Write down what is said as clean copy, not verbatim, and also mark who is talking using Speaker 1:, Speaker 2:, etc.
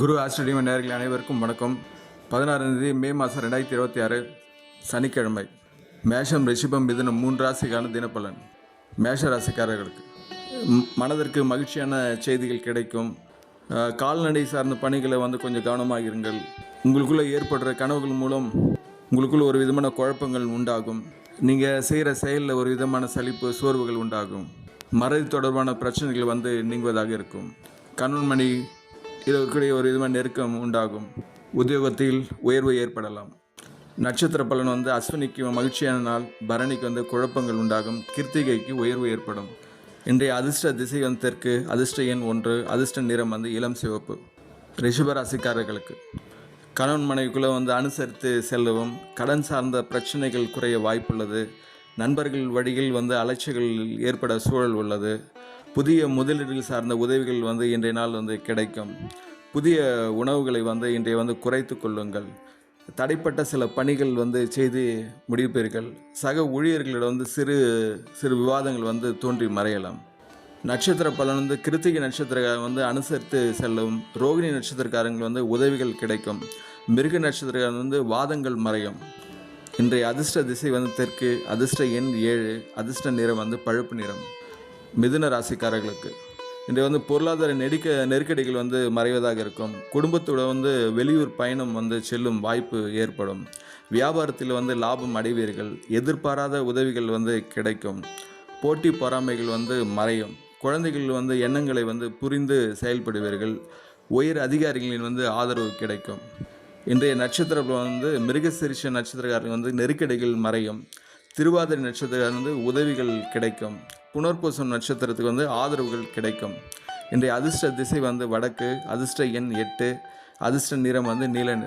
Speaker 1: குரு ஆஸ்ட்ரேலிய நேயர்கள் அனைவருக்கும் வணக்கம். 16 மே மாதம் 2026 சனிக்கிழமை. மேஷம், ரிஷபம், மிதுனம் 3 ராசிக்கான தினப்பலன். மேஷ ராசிக்காரர்களுக்கு மனதிற்கு மகிழ்ச்சியான செய்திகள் கிடைக்கும். கால்நடை சார்ந்த பணிகளை கொஞ்சம் கவனமாக இருங்கள். உங்களுக்குள்ளே ஏற்படுற கனவுகள் மூலம் உங்களுக்குள்ள ஒரு விதமான குழப்பங்கள் உண்டாகும். நீங்கள் செய்கிற செயலில் ஒரு விதமான சலிப்பு, சோர்வுகள் உண்டாகும். மறதி தொடர்பான பிரச்சனைகள் நீங்குவதாக இருக்கும். கணவன் மணி இதற்குடைய ஒரு விதமான நெருக்கம் உண்டாகும். உத்தியோகத்தில் உயர்வு ஏற்படலாம். நட்சத்திர பலன் அஸ்வினிக்கு மகிழ்ச்சியான நாள், பரணிக்கு குழப்பங்கள் உண்டாகும், கிருத்திகைக்கு உயர்வு ஏற்படும். இன்றைய அதிர்ஷ்ட திசை தெற்கு, அதிர்ஷ்ட எண் 1, அதிர்ஷ்ட நிறம் இளம் சிவப்பு. ரிஷபராசிக்காரர்களுக்கு கணவன் மனைவிக்குள்ளே அனுசரித்து செல்லவும், கடன் சார்ந்த பிரச்சனைகள் குறைய வாய்ப்புள்ளது. நண்பர்கள் வழியில் அலைச்சல்கள் ஏற்பட சூழல் உள்ளது. புதிய முதலீடுகள் சார்ந்த உதவிகள் இன்றைய நாள் கிடைக்கும். புதிய உணவுகளை இன்றைய குறைத்து கொள்ளுங்கள். தடைப்பட்ட சில பணிகள் செய்து முடிப்பீர்கள். சக ஊழியர்களிடம் சிறு சிறு விவாதங்கள் தோன்றி மறையலாம். நட்சத்திர பலன் கிருத்திகை நட்சத்திரக்காரங்க அனுசரித்து செல்லும். ரோகிணி நட்சத்திரக்காரங்கள் உதவிகள் கிடைக்கும். மிருக நட்சத்திரக்காரங்க வாதங்கள் மறையும். இன்றைய அதிர்ஷ்ட திசை தெற்கு, அதிர்ஷ்ட எண் 7, அதிர்ஷ்ட நிறம் பழுப்பு நிறம். மிதுன ராசிக்காரர்களுக்கு இன்றைய பொருளாதார நெருக்கடிகள் மறைவதாக இருக்கும். குடும்பத்தோட வெளியூர் பயணம் செல்லும் வாய்ப்பு ஏற்படும். வியாபாரத்தில் லாபம் அடைவீர்கள். எதிர்பாராத உதவிகள் கிடைக்கும். போட்டி பொறாமைகள் மறையும். குழந்தைகள் எண்ணங்களை புரிந்து செயல்படுவீர்கள். உயர் அதிகாரிகளின் ஆதரவு கிடைக்கும். இன்றைய நட்சத்திரம் மிருகசீரிஷ நட்சத்திரக்காரர்கள் நெருக்கடிகள் மறையும். திருவாதிரை நட்சத்திரக்காரர்கள் உதவிகள் கிடைக்கும். புனர்பூசம் நட்சத்திரத்துக்கு ஆதரவுகள் கிடைக்கும். இன்றைய அதிர்ஷ்ட திசை வடக்கு, அதிர்ஷ்ட எண் 8, அதிர்ஷ்ட நிறம் நீல நிறம்.